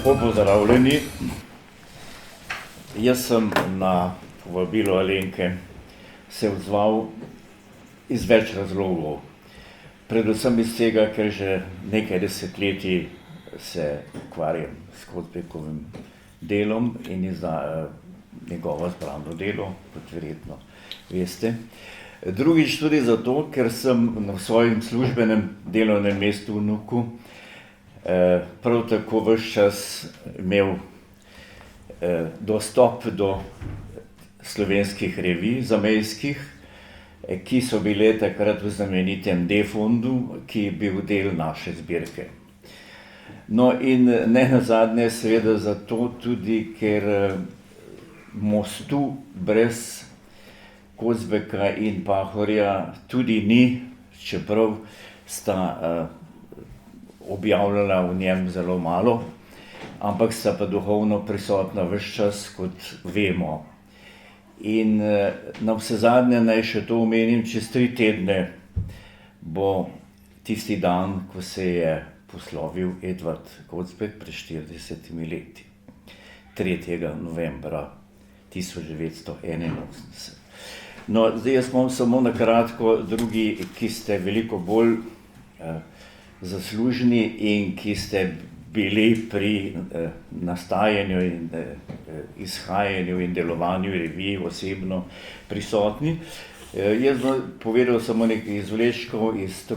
Lepo pozdravljeni. Jaz sem na povabilo Alenke se odzval iz več razlogov. Predvsem iz tega, ker že nekaj desetletij se ukvarjam s Kozbekovim delom in njegovo zbrano delo, kot verjetno veste. Drugič tudi zato, ker sem na svojem službenem delovnem mestu v Nuku prav tako ves čas imel dostop do slovenskih revij zamejskih, ki so bile takrat v znamenitem D-fondu, ki je bil del naše zbirke. No in ne nazadnje seveda zato tudi, ker mostu brez Kozbeka in Pahorja tudi ni, čeprav sta objavljala v njem zelo malo, ampak sta pa duhovno prisotna ves čas, kot vemo. In navsezadnje naj še to omenim, čez 3 tedne bo tisti dan, ko se je poslovil Edvard Kozbek pred 40 leti, 3. novembra 1981. No, zdaj jaz imam samo na kratko, drugi, ki ste veliko bolj zaslužni in ki ste bili pri nastajanju in izhajanju in delovanju revij osebno prisotni. Jaz bom povedal samo nekaj izvlečkov iz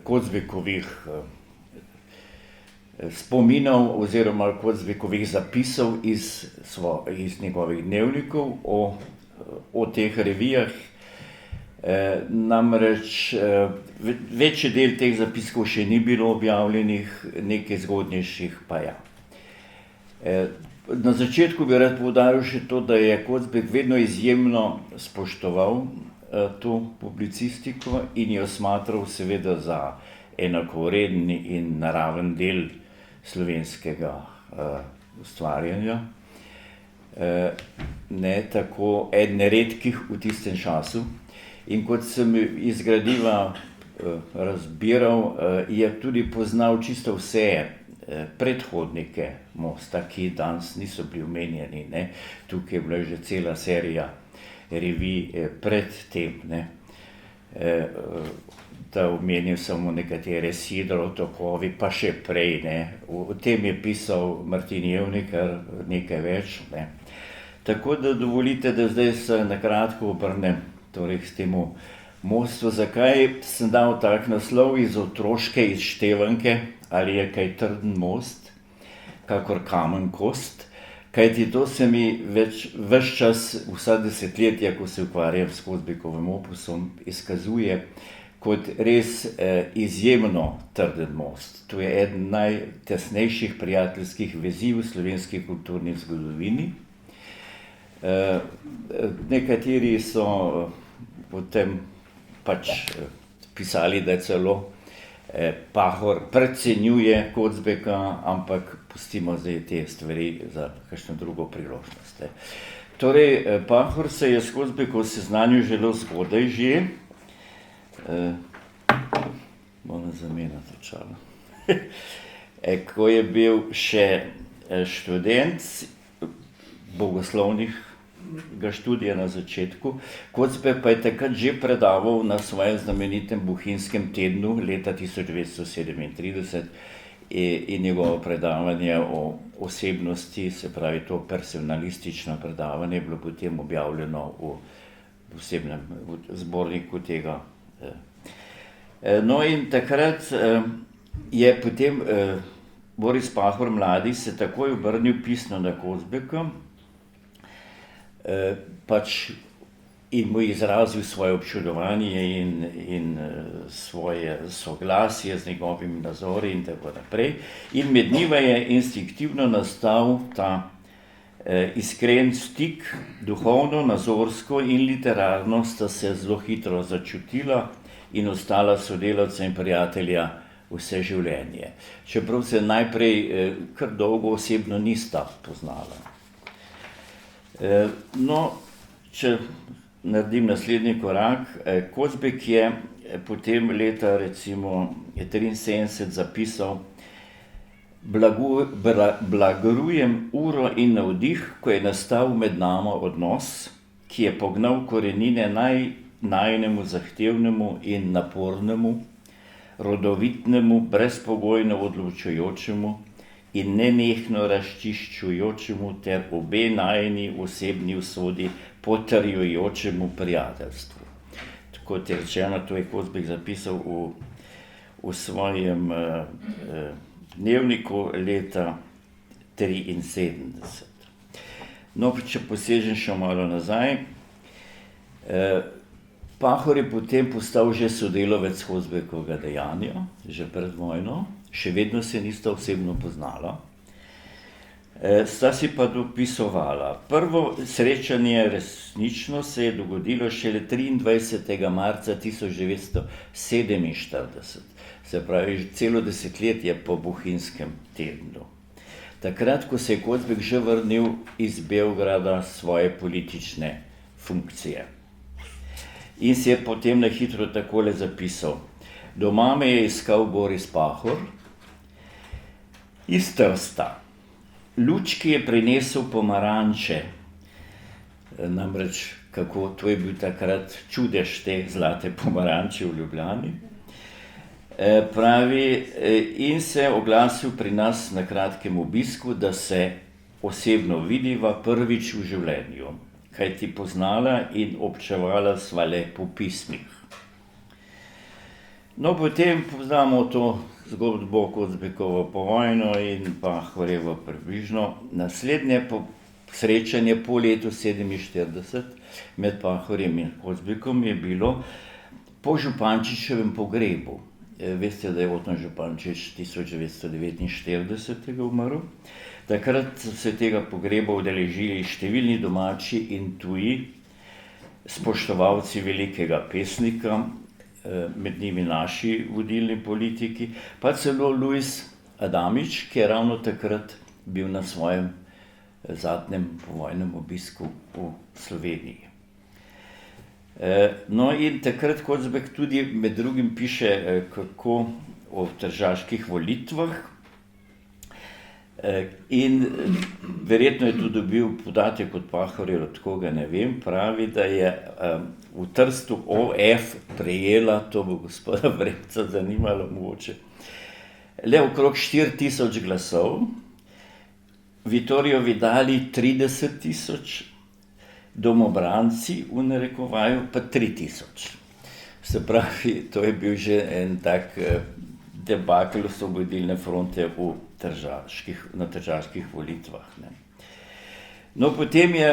Kozbekovih spominov oziroma Kozbekovih zapisov iz njegovih dnevnikov o teh revijah. Namreč večji del teh zapiskov še ni bilo objavljenih, nekaj zgodnejših pa ja. Na začetku bi rad poudaril še to, da je Kozbek vedno izjemno spoštoval to publicistiko in jo smatral seveda za enakovreden in naraven del slovenskega ustvarjanja. Ne tako eden redkih v tistem času. In kot sem iz gradiva razbiral, je tudi poznal čisto vse predhodnike Mosta, ki danes niso bili omenjeni, ne. Tukaj je bila že cela serija revij pred tem, ne. Da omenim samo nekatere, Sidrov tokovi, pa še prej, ne. O tem je pisal Martin Jevnikar nekaj več, ne. Tako da dovolite, da zdaj se na kratko obrnem torej k temu mostu. Zakaj sem dal tak naslov iz otroške izštevanke, ali je kaj trden most, kakor kamen kost, kajti to se mi ves čas, vsa desetletja, ko se ukvarjam s Kozbekovim opusom, izkazuje kot res izjemno trden most. To je eden najtesnejših prijateljskih vezi v slovenski kulturni zgodovini. Nekateri so potem pač pisali, da celo Pahor precenjuje Kozbeka, ampak pustimo zdaj te stvari za kakšno drugo priložnost. Torej, Pahor se je s Kozbekom seznanil zelo zgodaj že. Moram zamenjati očala. Ko je bil še študent bogoslovnih študija na začetku. Kozbek pa je takrat že predaval na svojem znamenitem Bohinjskem tednu leta 1937 in njegovo predavanje o osebnosti, se pravi to personalistično predavanje, je bilo potem objavljeno v posebnem zborniku tega. No in takrat je potem Boris Pahor mladi se takoj obrnil pisno na Kozbeka, pač in mu izrazil svoje občudovanje in svoje soglasje z njegovimi nazori in tako naprej. In med njima je instinktivno nastal ta iskren stik, duhovno, nazorsko in literarno sta se zelo hitro začutila in ostala sodelavca in prijatelja vse življenje. Čeprav se najprej kar dolgo osebno nista poznala. No, če naredim naslednji korak, Kozbek je potem leta recimo 1973 zapisal Blagorujem uro in navdih, ko je nastal med nama odnos, ki je pognal korenine najinemu zahtevnemu in napornemu, rodovitnemu, brezpogojno odločujočemu in nenehno razčiščujočemu ter obe najini osebni usodi potrjujočemu prijateljstvu. Kot je rečeno, to je Kozbek zapisal v svojem dnevniku leta 1973. No, če posežem še malo nazaj, Pahor je potem postal že sodelavec Kozbekovega dejanja, že pred vojno, še vedno se nista osebno poznala. Sta si pa dopisovala. Prvo srečanje resnično se je dogodilo šele 23. marca 1947, se pravi celo desetletje po Bohinjskem tednu. Takrat, ko se je Kozbek že vrnil iz Beograda svoje politične funkcije. In si je potem na hitro takole zapisal: doma me je iskal Boris Pahor iz Trsta. Lučki je prinesel pomaranče, namreč kako to je bil takrat čudež te zlate pomaranče v Ljubljani. Pravi, in se oglasil pri nas na kratkem obisku, da se osebno vidiva prvič v življenju, kaj ti poznala in občevala sva le po pismih. No, potem poznamo to zgodbo Kozbekovo po vojno in Pahorjevo približno. Naslednje srečanje po letu 1947 med Pahorjem in Kozbekom je bilo po Župančičevem pogrebu. Veste, da je Oton Župančič 1949 umrl. Takrat so se tega pogreba udeležili številni domači in tuji spoštovalci velikega pesnika, med njimi naši vodilni politiki, pa celo Luis Adamič, ki je ravno takrat bil na svojem zadnjem povojnem obisku v Sloveniji. No in takrat Kozbek tudi med drugim piše kako o tržaških volitvah in verjetno je tudi dobil podatek od Pahorja, od koga ne vem, pravi, da je v Trstu OF prejela, to bo gospoda Vremca zanimalo mogoče, le okrog 4000 glasov, Vittorio Vidali 30 000, domobranci v narekovaju pa 3000. Se pravi, to je bil že en tak debakl Osvobodilne fronte na tržaških volitvah. Ne. No, potem je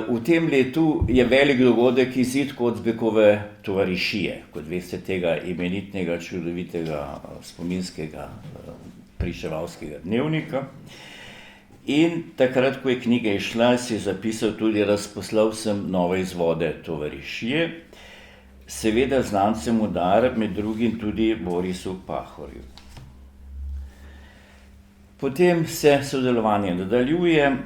v tem letu je velik dogodek izid Kozbekove tovarišije, kot veste, tega imenitnega, čudovitega spominskega pričevalskega dnevnika. In takrat, ko je knjiga izšla, si je zapisal tudi: razposlal sem nove izvode tovarišije, seveda znancem v dar, med drugim tudi Borisu Pahorju. Potem se sodelovanje nadaljuje,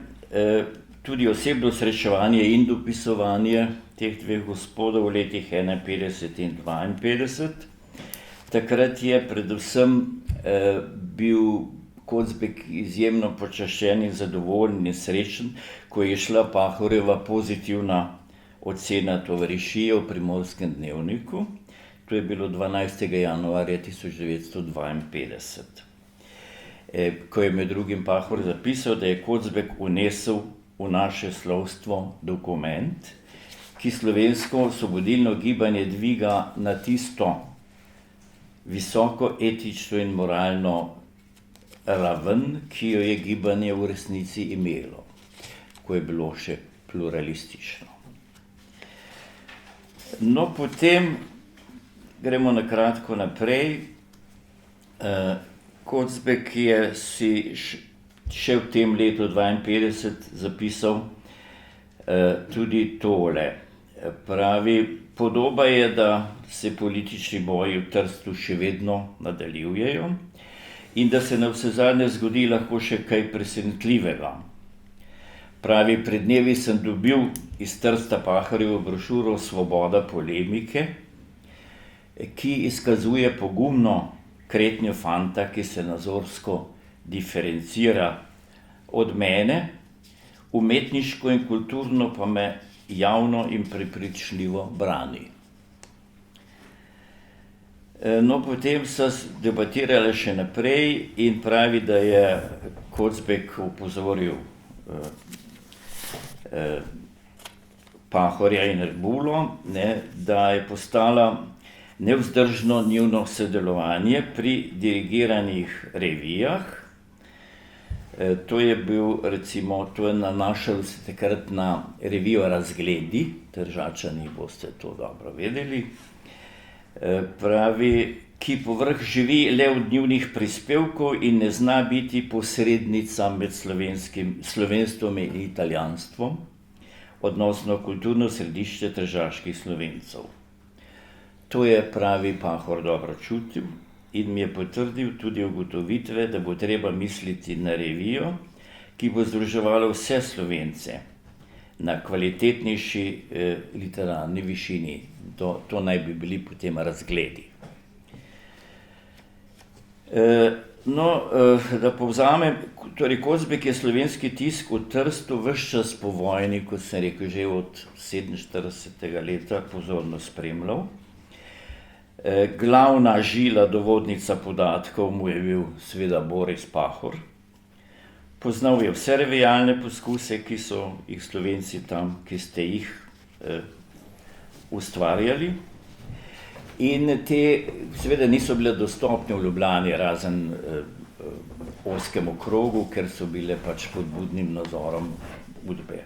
tudi osebno srečevanje in dopisovanje teh dveh gospodov v letih 51 in 52. Takrat je predvsem bil Kozbek izjemno počaščen in zadovoljen in srečen, ko je šla Pahorjeva pozitivna ocena tovarišije v Primorskem dnevniku. To je bilo 12. januarja 1952. Ko je med drugim Pahor zapisal, da je Kozbek vnesel v naše slovstvo dokument, ki slovensko osvobodilno gibanje dviga na tisto visoko etično in moralno raven, ki jo je gibanje v resnici imelo, ko je bilo še pluralistično. No, potem gremo na kratko naprej. Kozbek je si še v tem letu 52 zapisal tudi tole. Pravi, podoba je, da se politični boji v Trstu še vedno nadaljujejo in da se navsezadnje zgodi lahko še kaj presenetljivega. Pravi, pred dnevi sem dobil iz Trsta Pahorjevo brošuro Svoboda polemike, ki izkazuje pogumno kretnjo fanta, ki se nazorsko diferencira od mene, umetniško in kulturno pa me javno in prepričljivo brani. No, potem so debatirali še naprej in pravi, da je Kocbek upozoril Pahorja in Rebulo, da je postala nevzdržno njuno sodelovanje pri dirigiranih revijah. To je bil, recimo, to je nanašal se takrat na revijo Razgledi, Tržačani boste to dobro vedeli, pravi, ki povrh živi le od njunih prispevkov in ne zna biti posrednica med slovenstvom in italijanstvom, odnosno kulturno središče tržaških Slovencev. To je, pravi, Pahor dobro čutil in mi je potrdil tudi ugotovitve, da bo treba misliti na revijo, ki bo združevala vse Slovence na kvalitetnejši literarni višini. To naj bi bili potem Razgledi. No, da povzamem, torej Kocbek je slovenski tisk v Trstu ves čas po vojni, kot sem rekel, že od 47. leta pozorno spremljal. Glavna žila, dovodnica podatkov mu je bil seveda Boris Pahor. Poznal je vse revijalne poskuse, ki so jih Slovenci tam, ki ste jih ustvarjali. In te seveda niso bile dostopne v Ljubljani, razen ozkemu krogu, ker so bile pač pod budnim nadzorom Udbe.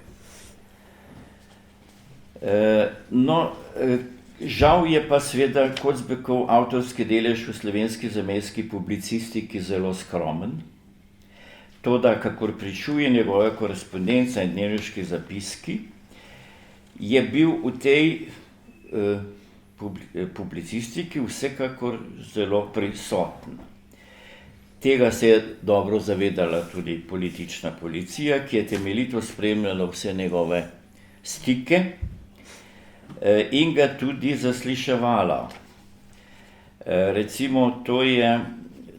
Žal je pa seveda Kocbekov avtorski delež v slovenski zamejski publicistiki zelo skromen. Toda, kakor pričuje njegova korespondenca in dnevniški zapiski, je bil v tej publicistiki vsekakor zelo prisoten. Tega se je dobro zavedala tudi politična policija, ki je temeljito spremljala vse njegove stike in ga tudi zasliševala. Recimo, to je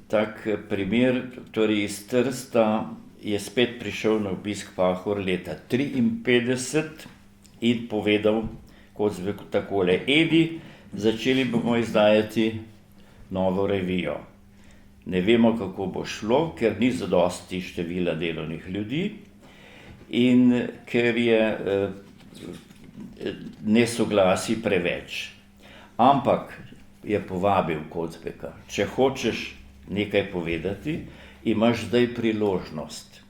tak primer, torej iz Trsta je spet prišel na obisk Pahor leta 1953 in povedal Kocbeku takole: Edi, začeli bomo izdajati novo revijo. Ne vemo, kako bo šlo, ker ni zadosti števila delovnih ljudi in ker je nesoglasij preveč. Ampak je povabil Kocbeka, če hočeš nekaj povedati, imaš zdaj priložnost.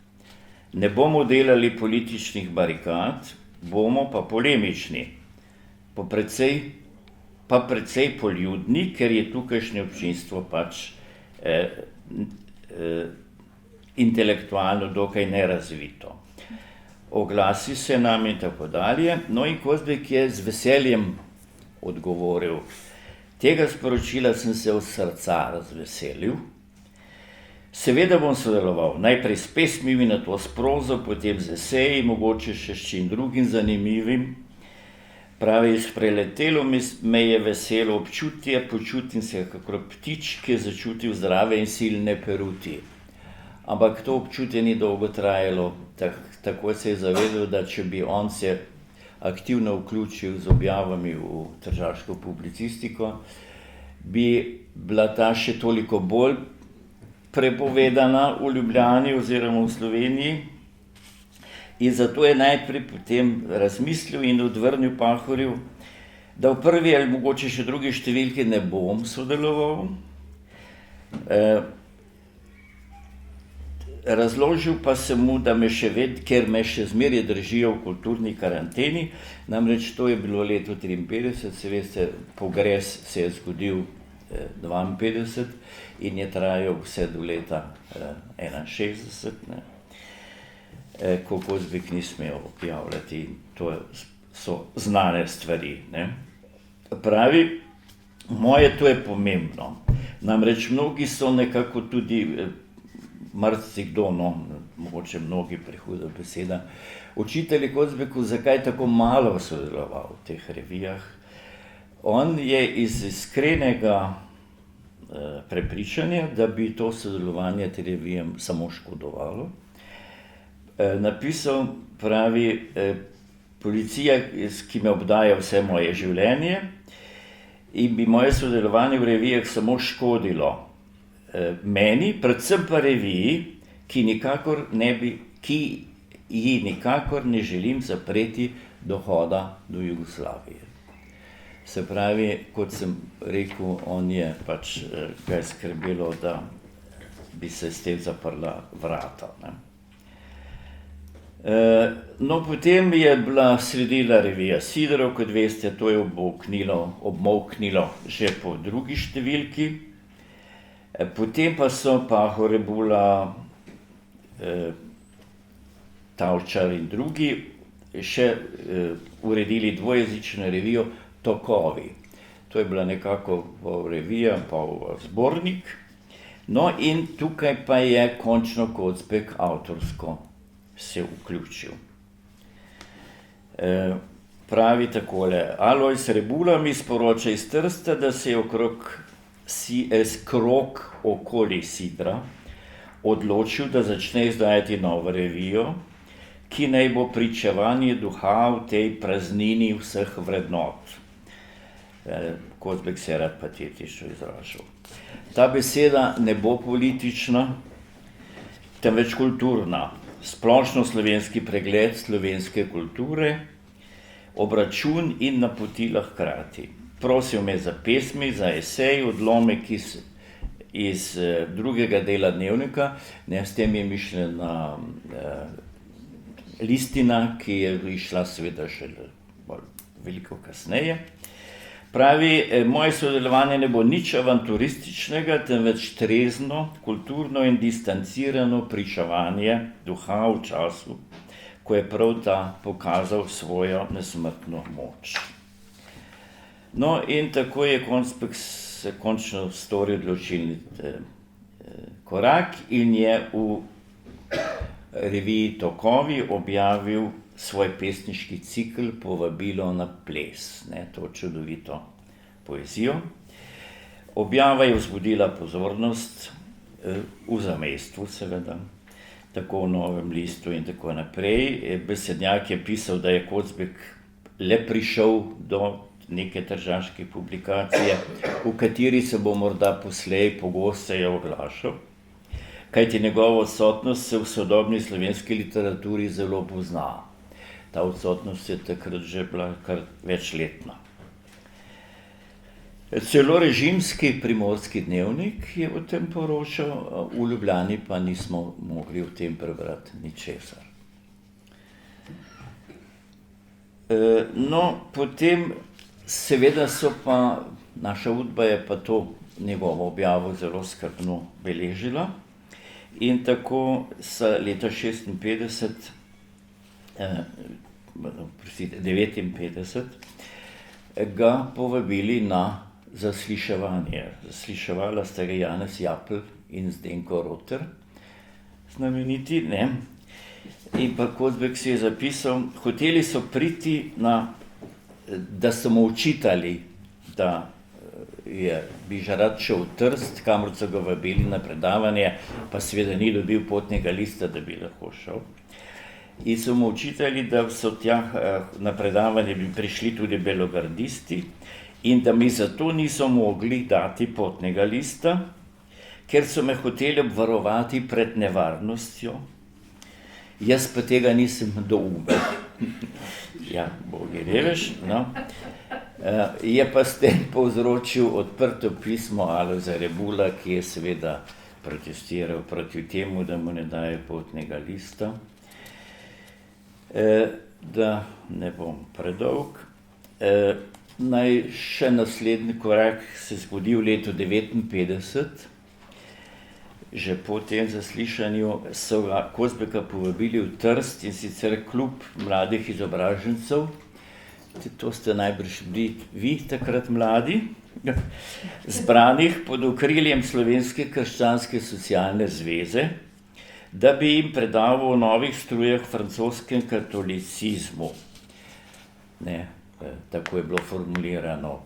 Ne bomo delali političnih barikad, bomo pa polemični, pa precej poljudni, ker je tukajšnje občinstvo pač intelektualno dokaj nerazvito. Oglasi se nam in tako dalje. No, in Kocbek je z veseljem odgovoril: tega sporočila sem se od srca razveselil. Seveda bom sodeloval, najprej s pesmimi, nato s prozo, potem z eseji, mogoče še s čim drugim zanimivim. Pravi, spreletelo me je veselo občutje, počutim se kakor ptič, ki je začutil zdrave in silne peruti. Ampak to občutje ni dolgo trajalo, tako se je zavedal, da če bi on se aktivno vključil z objavami v tržaško publicistiko, bi bila ta še toliko bolj prepovedana v Ljubljani oziroma v Sloveniji. In zato je najprej potem razmislil in odvrnil Pahorju, da v prvi ali mogoče še drugi številki ne bom sodeloval. Razložil pa sem mu, da ker me še zmeraj držijo v kulturni karanteni, namreč to je bilo leto 1953, se veste, pogres se je zgodil 1952 in je trajal vse do leta 1961, ko Kocbek ni smel objavljati. To so znane stvari. Pravi, moje to je pomembno. Namreč mnogi so nekako tudi marsikdo, mogoče mnogi prehuda beseda, očitali Kocbeku, zakaj tako malo sodeloval v teh revijah. On je iz iskrenega prepričanja, da bi to sodelovanje te revijem samo škodovalo. Napisal, pravi, policija, ki me obdaja vse moje življenje in bi moje sodelovanje v revijah samo škodilo meni, predvsem pa reviji, ki ji nikakor ne želim zapreti dohoda do Jugoslavije. Se pravi, kot sem rekel, on je pač ga je skrbelo, da bi se s tem zaprla vrata, ne. No, potem je sledila revija Siderov, kot veste, to je obmolknilo že po drugi številki. Potem pa so Pahor, Rebula, Tavčar in drugi še uredili dvojezično revijo Tokovi. To je bila nekako revija, pa zbornik. No, in tukaj pa je končno Kocbek avtorsko se vključil. Pravi takole: Alojz Rebula mi sporoča iz Trsta, da se je krog okoli Sidra odločil, da začne izdajati novo revijo, ki naj bo pričevanje duha v tej praznini vseh vrednot. Kocbek se je rad patetično izražal. Ta beseda ne bo politična, temveč kulturna. Splošno slovenski pregled slovenske kulture, obračun in napotila hkrati. Prosil me za pesmi, za esej, odlomek iz drugega dela dnevnika, ne, s tem je mišljena listina, ki je išla seveda še veliko kasneje. Pravi, moje sodelovanje ne bo nič avanturističnega, temveč trezno, kulturno in distancirano pričevanje duha v času, ko je prav ta pokazal svojo nesmrtno moč. No, in tako je Kocbek se končno storil odločilni korak in je v reviji Tokovi objavil svoj pesniški cikel Povabilo na ples, ne, to čudovito poezijo. Objava je vzbudila pozornost v zamejstvu, seveda, tako v Novem listu in tako naprej. Besednjak je pisal, da je Kocbek le prišel do neke tržaške publikacije, v kateri se bo morda poslej pogosteje oglašal, kajti njegova odsotnost se v sodobni slovenski literaturi zelo pozna. Ta odsotnost je takrat že bila kar večletna. Celo režimski Primorski dnevnik je o tem poročal, v Ljubljani pa nismo mogli o tem prebrati ničesar. No, potem seveda naša Udba je pa to njegovo objavo zelo skrbno beležila in tako so leta 1959 ga povabili na zasliševanje. Zasliševala sta ga Janez Japelj in Zdenko Roter, znameniti, ne. In pa Kocbek si je zapisal, hoteli so priti da so mu očitali, da bi že rad šel v Trst, kamor so ga vabili na predavanje, pa seveda ni dobil potnega lista, da bi lahko šel. In so mu očitali, da so tja na predavanje bi prišli tudi belogardisti in da mi zato niso mogli dati potnega lista, ker so me hoteli obvarovati pred nevarnostjo. Jaz pa tega nisem doumel. Ja, bogi revež, no. Je pa s tem povzročil odprto pismo Alojza Rebula, ki je seveda protestiral proti temu, da mu ne daje potnega lista. Da ne bom predolg. Naj še naslednji korak se zgodi v letu 1959. Že po tem zaslišanju so ga Kocbeka povabili v Trst, in sicer klub mladih izobražencev. To ste najbrž bili vi takrat mladi, zbranih pod okriljem Slovenske krščanske socialne zveze, da bi jim predaval o novih strujah francoskem katolicizmu. Ne, tako je bilo formulirano,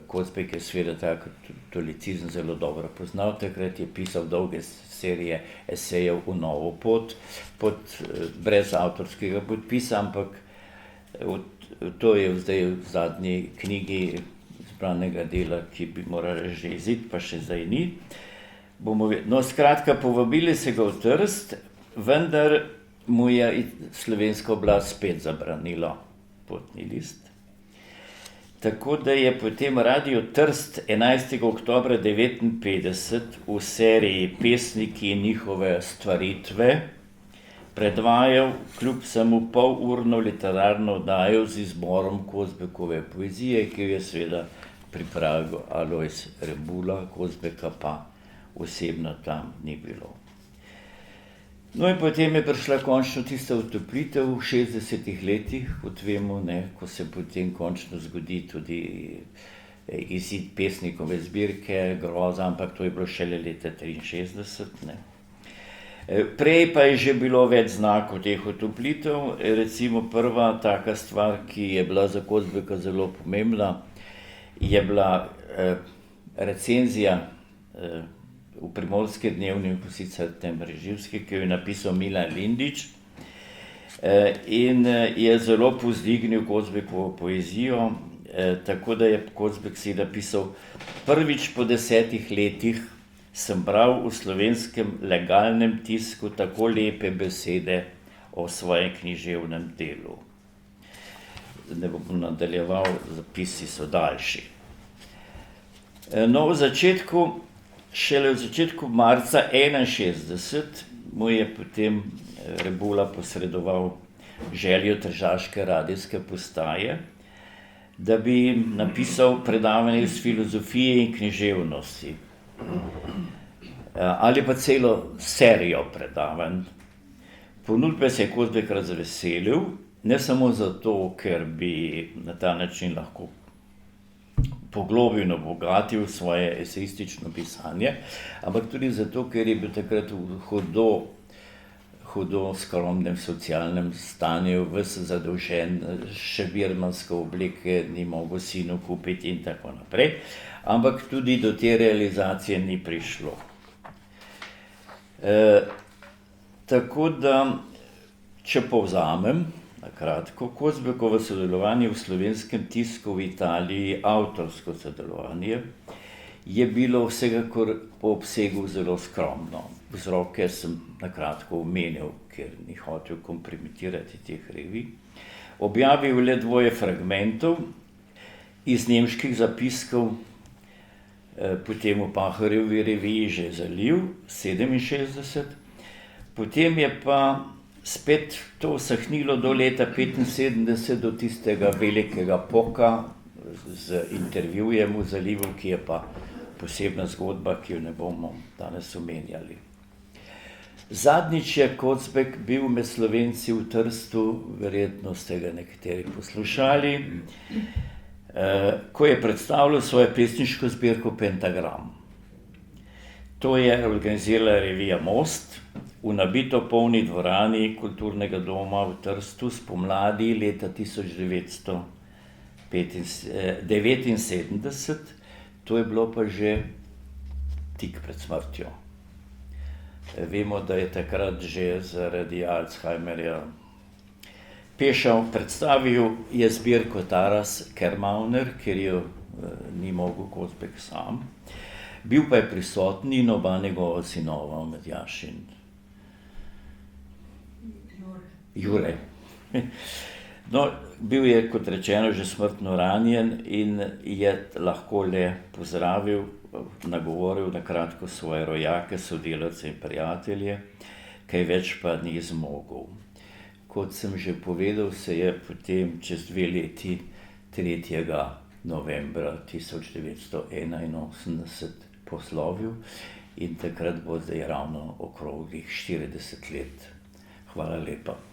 Kozbek je seveda ta katolicizem zelo dobro poznal, takrat je pisal dolge serije esejev v novo pot, brez avtorskega podpisa, ampak to je zdaj v zadnji knjigi zbranega dela, ki bi morala že iziti, pa še zdaj ni. No, skratka, povabili se ga v Trst, vendar mu je slovenska oblast spet zabranila potni list. Tako da je potem Radio Trst 11. oktobra 1959 v seriji Pesniki in njihove stvaritve predvajal kljub samo polurno literarno oddajo z izborom Kozbekove poezije, ki jo je seveda pripravil Alojz Rebula, Kozbeka pa osebno tam ni bilo. No in potem je prišla končno tista utoplitev v 60-ih letih, kot vemo, ko se potem končno zgodi tudi izid pesnikove zbirke Groza, ampak to je bilo šele leta 1963. Prej pa je že bilo več znakov teh utoplitev, recimo prva taka stvar, ki je bila za Kozbeka zelo pomembna, je bila recenzija v Primorske dnevniku, sicer tem režimski, ki jo je napisal Milan Lindič, in je zelo povzdignil Kozbekovo poezijo, tako da je Kozbek si napisal: prvič po 10 letih sem bral v slovenskem legalnem tisku tako lepe besede o svojem književnem delu. Ne bom nadaljeval, zapisi so daljši. No, šele v začetku marca 1961 mu je potem Rebula posredoval željo tržaške radijske postaje, da bi napisal predavanje iz filozofije in književnosti. Ali pa celo serijo predavanj. Ponudbe se je Kozbek razveselil, ne samo zato, ker bi na ta način lahko poglobil in obogatil svoje esejistično pisanje, ampak tudi zato, ker je bil takrat v hudo skromnem socialnem stanju, ves zadolžen, še birmanske obleke ni mogel sinu kupiti in tako naprej, ampak tudi do te realizacije ni prišlo. Tako da, če povzamem, na kratko, Kozbekovo sodelovanje v slovenskem tisku v Italiji, avtorsko sodelovanje, je bilo vsekakor po obsegu zelo skromno. Vzroke sem na kratko omenil, ker ni hotel kompromitirati teh revij. Objavil le 2 fragmentov iz nemških zapiskov, potem v Pahorjevi reviji že Zaliv 67, potem je pa spet to usahnilo do leta 1975, do tistega velikega poka z intervjujem v Zalivu, ki je pa posebna zgodba, ki jo ne bomo danes omenjali. Zadnjič je Kozbek bil med Slovenci v Trstu, verjetno ste ga nekateri poslušali, ko je predstavljal svojo pesniško zbirko Pentagram. To je organizirala revija Most v nabito polni dvorani Kulturnega doma v Trstu spomladi leta 1979, to je bilo pa že tik pred smrtjo. Vemo, da je takrat že zaradi Alzheimerja pešal. Predstavil je zbirko Taras Kermauner, ker jo ni mogel Kozbek sam. Bil pa je prisoten in oba njegova sinova, Matjaž in Jure. No, bil je, kot rečeno, že smrtno ranjen in je lahko le pozdravil, nagovoril na kratko svoje rojake, sodelavce in prijatelje, kaj več pa ni zmogel. Kot sem že povedal, se je potem čez 2 leti 3. novembra 1981 poslovil in takrat bo zdaj ravno okroglih 40 let. Hvala lepa.